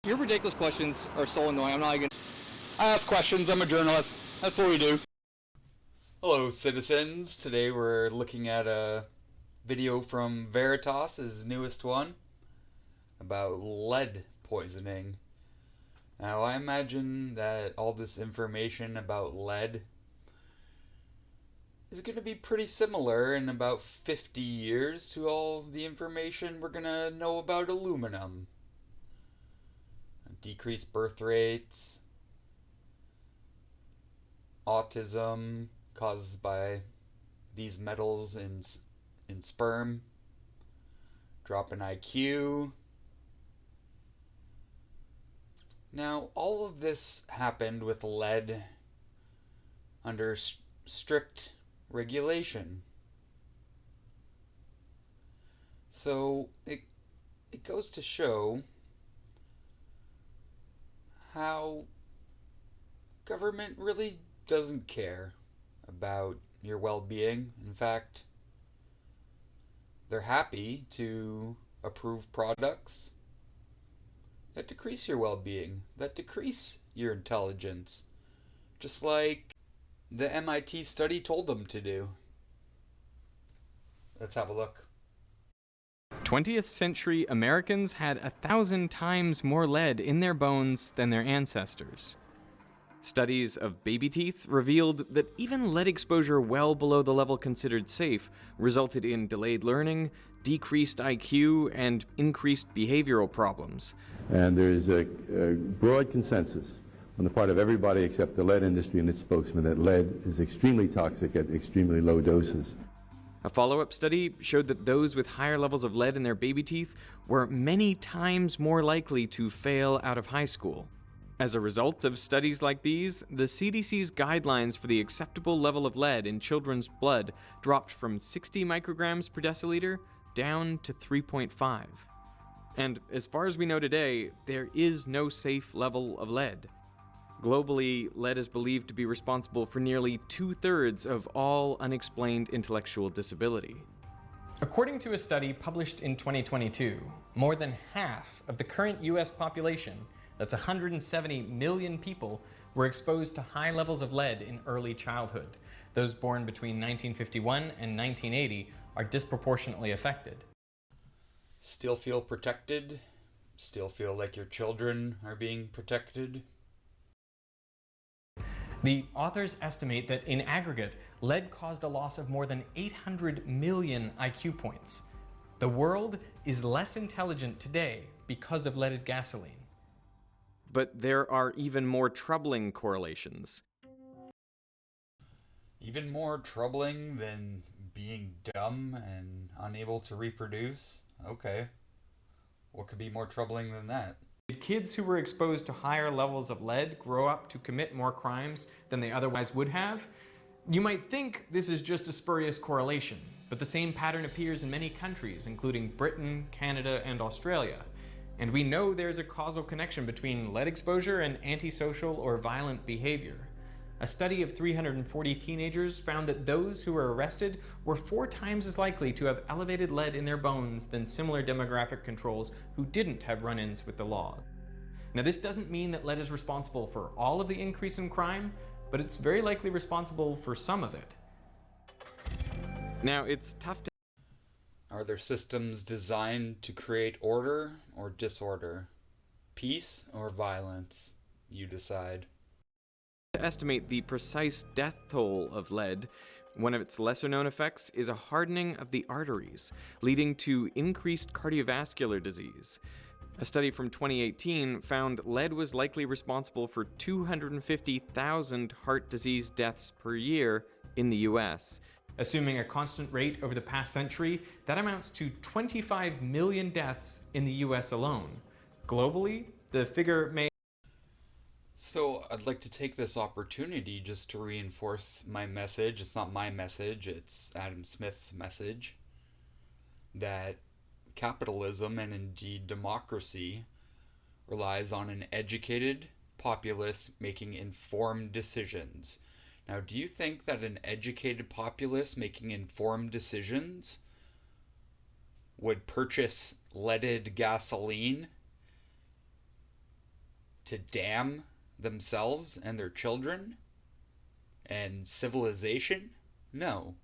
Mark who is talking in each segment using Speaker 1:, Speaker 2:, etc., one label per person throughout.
Speaker 1: Your ridiculous questions are so annoying. I'm not even.
Speaker 2: I ask questions. I'm a journalist. That's what we do.
Speaker 3: Hello, citizens. Today we're looking at a video from Veritas, his newest one, about lead poisoning. Now, I imagine that all this information about lead is going to be pretty similar in about 50 years to all the information we're going to know about aluminum. Decreased birth rates, autism caused by these metals in sperm, drop in IQ. Now, all of this happened with lead under strict regulation. So it goes to show how government really doesn't care about your well-being. In fact, they're happy to approve products that decrease your well-being, that decrease your intelligence, just like the MIT study told them to do. Let's have a look.
Speaker 4: 20th century Americans had 1,000 times more lead in their bones than their ancestors. Studies of baby teeth revealed that even lead exposure well below the level considered safe resulted in delayed learning, decreased IQ, and increased behavioral problems.
Speaker 5: And there is a broad consensus on the part of everybody except the lead industry and its spokesman that lead is extremely toxic at extremely low doses.
Speaker 4: A follow-up study showed that those with higher levels of lead in their baby teeth were many times more likely to fail out of high school. As a result of studies like these, the CDC's guidelines for the acceptable level of lead in children's blood dropped from 60 micrograms per deciliter down to 3.5. And as far as we know today, there is no safe level of lead. Globally, lead is believed to be responsible for nearly 2/3 of all unexplained intellectual disability.
Speaker 6: According to a study published in 2022, more than half of the current US population, that's 170 million people, were exposed to high levels of lead in early childhood. Those born between 1951 and 1980 are disproportionately affected.
Speaker 3: Still feel protected? Still feel like your children are being protected?
Speaker 6: The authors estimate that in aggregate, lead caused a loss of more than 800 million IQ points. The world is less intelligent today because of leaded gasoline.
Speaker 4: But there are even more troubling correlations.
Speaker 3: Even more troubling than being dumb and unable to reproduce? Okay. What could be more troubling than that?
Speaker 6: Did kids who were exposed to higher levels of lead grow up to commit more crimes than they otherwise would have? You might think this is just a spurious correlation, but the same pattern appears in many countries, including Britain, Canada, and Australia. And we know there's a causal connection between lead exposure and antisocial or violent behavior. A study of 340 teenagers found that those who were arrested were 4 times as likely to have elevated lead in their bones than similar demographic controls who didn't have run-ins with the law. Now, this doesn't mean that lead is responsible for all of the increase in crime, but it's very likely responsible for some of it.
Speaker 4: Now, it's tough to
Speaker 3: Are there systems designed to create order or disorder? Peace or violence? You decide.
Speaker 4: estimate the precise death toll of lead. One of its lesser-known effects is a hardening of the arteries, leading to increased cardiovascular disease. A study from 2018 found lead was likely responsible for 250,000 heart disease deaths per year in the US.
Speaker 6: Assuming a constant rate over the past century, that amounts to 25 million deaths in the US alone. Globally, the figure may...
Speaker 3: So I'd like to take this opportunity just to reinforce my message. It's not my message, it's Adam Smith's message. That capitalism, and indeed democracy, relies on an educated populace making informed decisions. Now, do you think that an educated populace making informed decisions would purchase leaded gasoline to damn themselves and their children and civilization? No.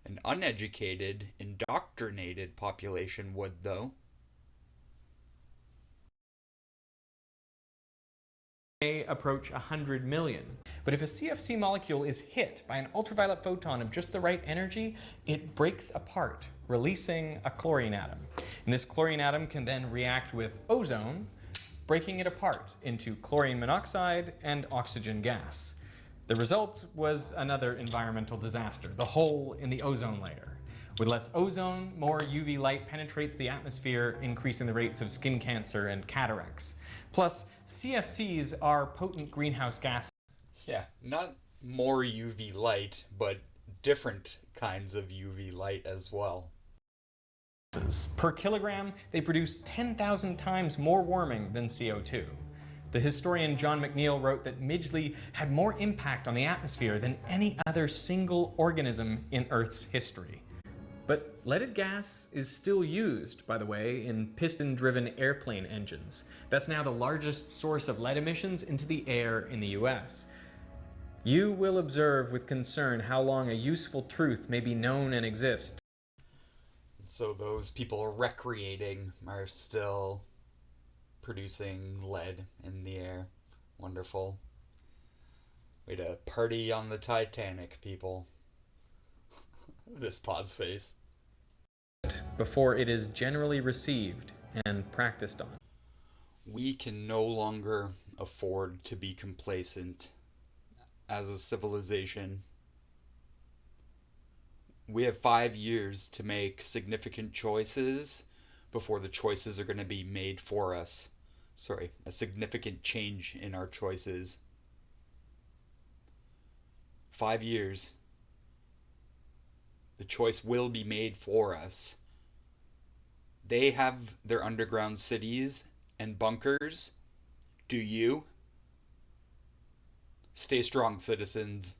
Speaker 3: An uneducated, indoctrinated population would, though.
Speaker 6: May approach 100 million. But if a CFC molecule is hit by an ultraviolet photon of just the right energy, it breaks apart, releasing a chlorine atom. And this chlorine atom can then react with ozone, breaking it apart into chlorine monoxide and oxygen gas. The result was another environmental disaster, the hole in the ozone layer. With less ozone, more UV light penetrates the atmosphere, increasing the rates of skin cancer and cataracts. Plus, CFCs are potent greenhouse gases.
Speaker 3: Yeah, not more UV light, but different kinds of UV light as well.
Speaker 6: Per kilogram, they produce 10,000 times more warming than CO2. The historian John McNeill wrote that Midgley had more impact on the atmosphere than any other single organism in Earth's history. But leaded gas is still used, by the way, in piston-driven airplane engines. That's now the largest source of lead emissions into the air in the US. You will observe with concern how long a useful truth may be known and exist.
Speaker 3: So those people recreating are still producing lead in the air. Wonderful. Way to party on the Titanic, people. This pod's face.
Speaker 6: Before it is generally received and practiced on.
Speaker 3: We can no longer afford to be complacent as a civilization. We have 5 years to make significant choices before the choices are going to be made for us. Sorry, a significant change in our choices. 5 years. The choice will be made for us. They have their underground cities and bunkers. Do you? Stay strong, citizens.